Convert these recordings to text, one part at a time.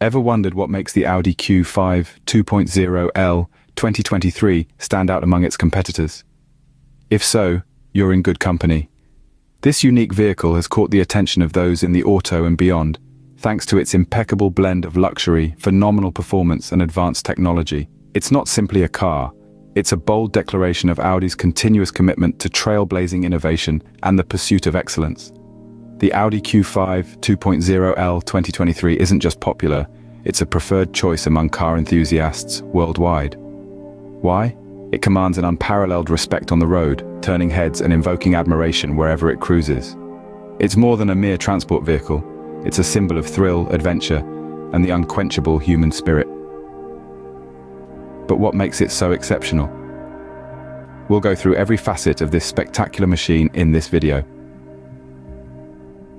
Ever wondered what makes the Audi Q5 2.0L 2023 stand out among its competitors? If so, you're in good company. This unique vehicle has caught the attention of those in the auto and beyond, thanks to its impeccable blend of luxury, phenomenal performance, and advanced technology. It's not simply a car. It's a bold declaration of Audi's continuous commitment to trailblazing innovation and the pursuit of excellence. The Audi Q5 2.0L 2023 isn't just popular, it's a preferred choice among car enthusiasts worldwide. Why? It commands an unparalleled respect on the road, turning heads and invoking admiration wherever it cruises. It's more than a mere transport vehicle, it's a symbol of thrill, adventure, and the unquenchable human spirit. But what makes it so exceptional? We'll go through every facet of this spectacular machine in this video.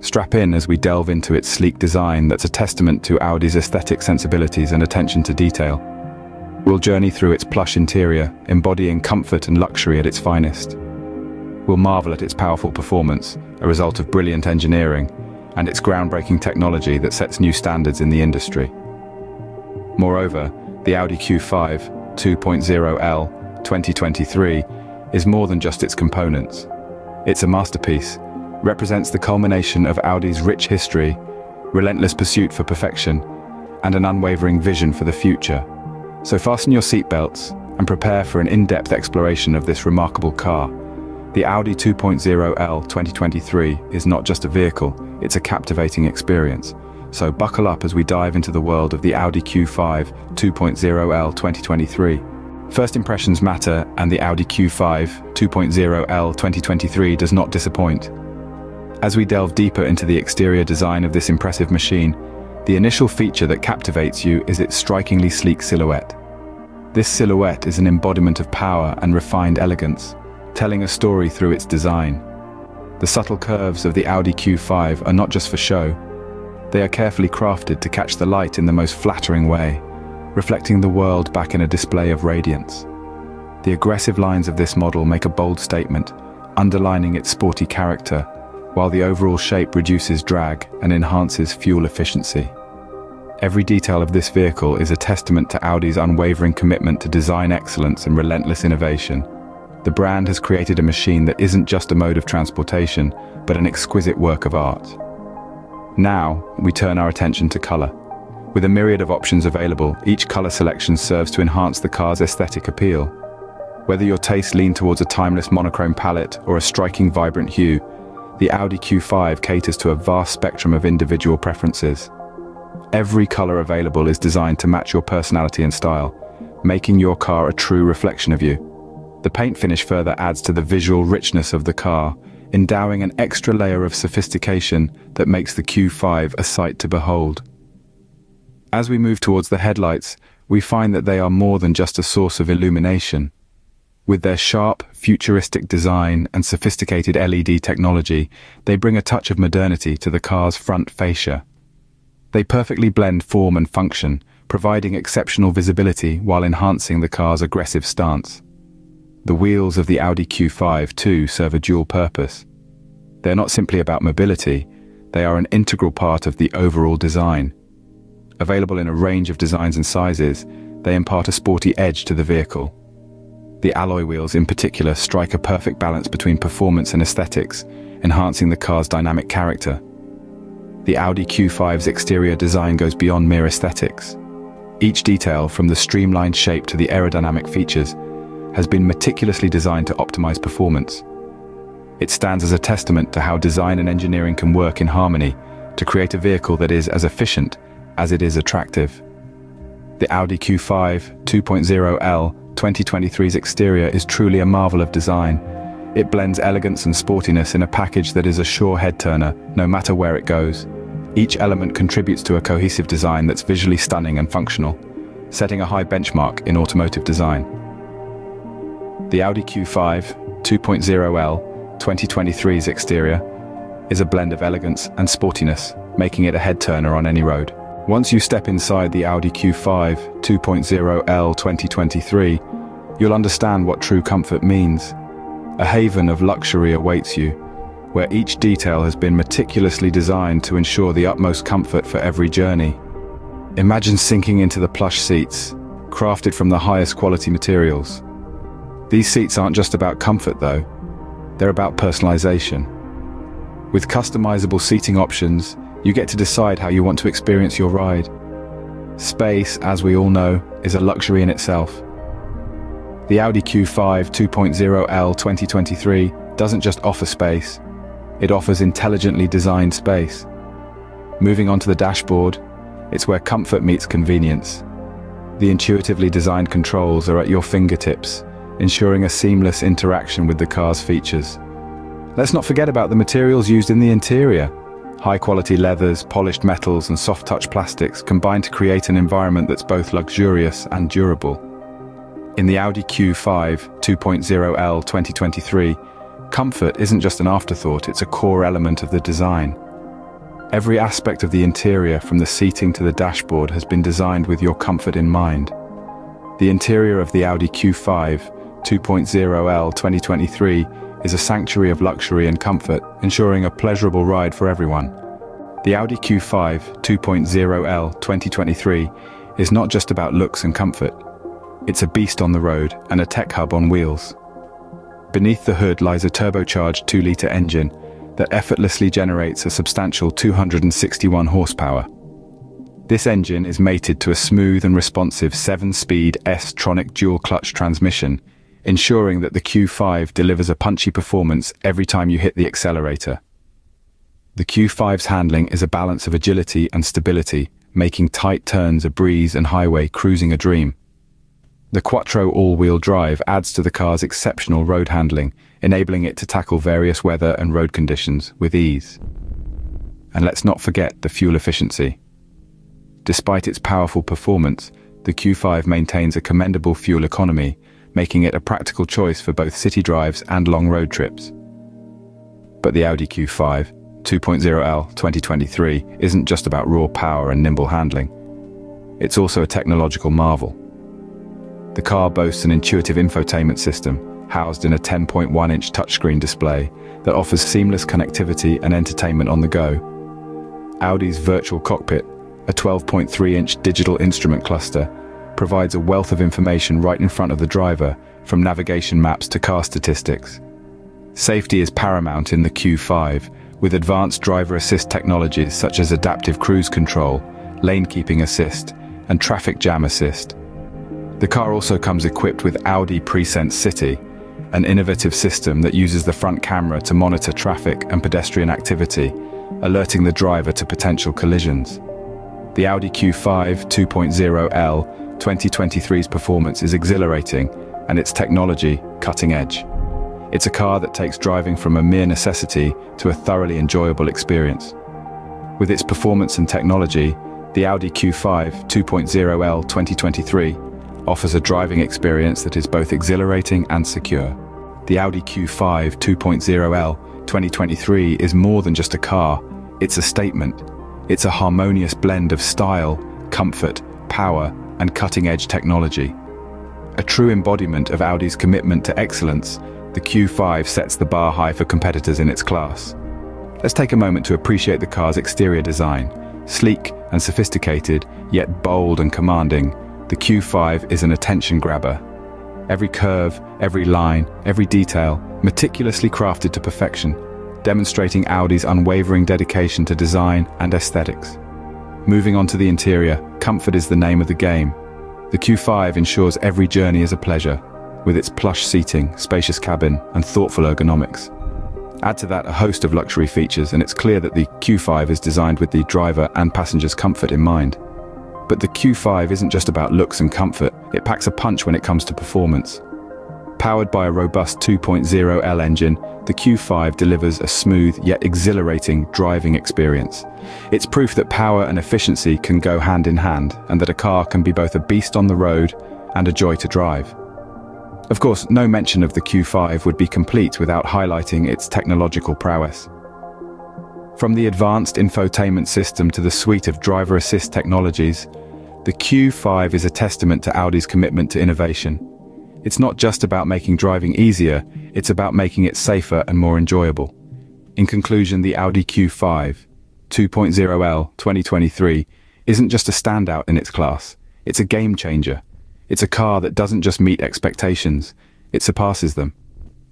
Strap in as we delve into its sleek design that's a testament to Audi's aesthetic sensibilities and attention to detail. We'll journey through its plush interior, embodying comfort and luxury at its finest. We'll marvel at its powerful performance, a result of brilliant engineering, and its groundbreaking technology that sets new standards in the industry. Moreover, the Audi Q5 2.0L 2023 is more than just its components. It's a masterpiece, represents the culmination of Audi's rich history, relentless pursuit for perfection, and an unwavering vision for the future. So fasten your seatbelts and prepare for an in-depth exploration of this remarkable car. The Audi 2.0L 2023 is not just a vehicle, it's a captivating experience. So buckle up as we dive into the world of the Audi Q5 2.0L 2023. First impressions matter, and the Audi Q5 2.0L 2023 does not disappoint. As we delve deeper into the exterior design of this impressive machine, the initial feature that captivates you is its strikingly sleek silhouette. This silhouette is an embodiment of power and refined elegance, telling a story through its design. The subtle curves of the Audi Q5 are not just for show. They are carefully crafted to catch the light in the most flattering way, reflecting the world back in a display of radiance. The aggressive lines of this model make a bold statement, underlining its sporty character, while the overall shape reduces drag and enhances fuel efficiency. Every detail of this vehicle is a testament to Audi's unwavering commitment to design excellence and relentless innovation. The brand has created a machine that isn't just a mode of transportation, but an exquisite work of art. Now, we turn our attention to color. With a myriad of options available, each color selection serves to enhance the car's aesthetic appeal. Whether your tastes lean towards a timeless monochrome palette or a striking, vibrant hue, the Audi Q5 caters to a vast spectrum of individual preferences. Every color available is designed to match your personality and style, making your car a true reflection of you. The paint finish further adds to the visual richness of the car, endowing an extra layer of sophistication that makes the Q5 a sight to behold. As we move towards the headlights, we find that they are more than just a source of illumination. With their sharp, futuristic design and sophisticated LED technology, they bring a touch of modernity to the car's front fascia. They perfectly blend form and function, providing exceptional visibility while enhancing the car's aggressive stance. The wheels of the Audi Q5 too serve a dual purpose. They're not simply about mobility, they are an integral part of the overall design. Available in a range of designs and sizes, they impart a sporty edge to the vehicle. The alloy wheels in particular strike a perfect balance between performance and aesthetics, enhancing the car's dynamic character. The Audi Q5's exterior design goes beyond mere aesthetics. Each detail, from the streamlined shape to the aerodynamic features, has been meticulously designed to optimize performance. It stands as a testament to how design and engineering can work in harmony to create a vehicle that is as efficient as it is attractive. The Audi Q5 2.0L 2023's exterior is truly a marvel of design. It blends elegance and sportiness in a package that is a sure head-turner, no matter where it goes. Each element contributes to a cohesive design that's visually stunning and functional, setting a high benchmark in automotive design. The Audi Q5 2.0L 2023's exterior is a blend of elegance and sportiness, making it a head-turner on any road. Once you step inside the Audi Q5 2.0L 2023, you'll understand what true comfort means. A haven of luxury awaits you, where each detail has been meticulously designed to ensure the utmost comfort for every journey. Imagine sinking into the plush seats, crafted from the highest quality materials. These seats aren't just about comfort though, they're about personalization. With customizable seating options, you get to decide how you want to experience your ride. Space, as we all know, is a luxury in itself. The Audi Q5 2.0L 2023 doesn't just offer space, it offers intelligently designed space. Moving on to the dashboard, it's where comfort meets convenience. The intuitively designed controls are at your fingertips, ensuring a seamless interaction with the car's features. Let's not forget about the materials used in the interior. High-quality leathers, polished metals, and soft-touch plastics combine to create an environment that's both luxurious and durable. In the Audi Q5 2.0L 2023, comfort isn't just an afterthought, it's a core element of the design. Every aspect of the interior, from the seating to the dashboard, has been designed with your comfort in mind. The interior of the Audi Q5 2.0L 2023 is a sanctuary of luxury and comfort, ensuring a pleasurable ride for everyone. The Audi Q5 2.0L 2023 is not just about looks and comfort. It's a beast on the road and a tech hub on wheels. Beneath the hood lies a turbocharged 2-liter engine that effortlessly generates a substantial 261 horsepower. This engine is mated to a smooth and responsive 7-speed S-tronic dual-clutch transmission, ensuring that the Q5 delivers a punchy performance every time you hit the accelerator. The Q5's handling is a balance of agility and stability, making tight turns a breeze and highway cruising a dream. The Quattro all-wheel drive adds to the car's exceptional road handling, enabling it to tackle various weather and road conditions with ease. And let's not forget the fuel efficiency. Despite its powerful performance, the Q5 maintains a commendable fuel economy, making it a practical choice for both city drives and long road trips. But the Audi Q5 2.0L 2023 isn't just about raw power and nimble handling. It's also a technological marvel. The car boasts an intuitive infotainment system, housed in a 10.1-inch touchscreen display that offers seamless connectivity and entertainment on the go. Audi's virtual cockpit, a 12.3-inch digital instrument cluster, provides a wealth of information right in front of the driver, from navigation maps to car statistics. Safety is paramount in the Q5, with advanced driver assist technologies such as adaptive cruise control, lane keeping assist, and traffic jam assist. The car also comes equipped with Audi Presense City, an innovative system that uses the front camera to monitor traffic and pedestrian activity, alerting the driver to potential collisions. The Audi Q5 2.0L 2023's performance is exhilarating, and its technology cutting edge. It's a car that takes driving from a mere necessity to a thoroughly enjoyable experience. With its performance and technology, the Audi Q5 2.0L 2023 offers a driving experience that is both exhilarating and secure. The Audi Q5 2.0L 2023 is more than just a car, it's a statement. It's a harmonious blend of style, comfort, power, and cutting-edge technology. A true embodiment of Audi's commitment to excellence, the Q5 sets the bar high for competitors in its class. Let's take a moment to appreciate the car's exterior design. Sleek and sophisticated, yet bold and commanding, the Q5 is an attention grabber. Every curve, every line, every detail, meticulously crafted to perfection, demonstrating Audi's unwavering dedication to design and aesthetics. Moving on to the interior, comfort is the name of the game. The Q5 ensures every journey is a pleasure, with its plush seating, spacious cabin, and thoughtful ergonomics. Add to that a host of luxury features, and it's clear that the Q5 is designed with the driver and passenger's comfort in mind. But the Q5 isn't just about looks and comfort, it packs a punch when it comes to performance. Powered by a robust 2.0L engine, the Q5 delivers a smooth yet exhilarating driving experience. It's proof that power and efficiency can go hand in hand, and that a car can be both a beast on the road and a joy to drive. Of course, no mention of the Q5 would be complete without highlighting its technological prowess. From the advanced infotainment system to the suite of driver assist technologies, the Q5 is a testament to Audi's commitment to innovation. It's not just about making driving easier, it's about making it safer and more enjoyable. In conclusion, the Audi Q5 2.0L 2023 isn't just a standout in its class, it's a game changer. It's a car that doesn't just meet expectations, it surpasses them.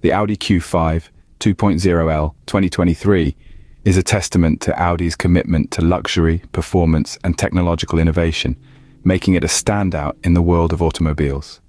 The Audi Q5 2.0L 2023 is a testament to Audi's commitment to luxury, performance, and technological innovation, making it a standout in the world of automobiles.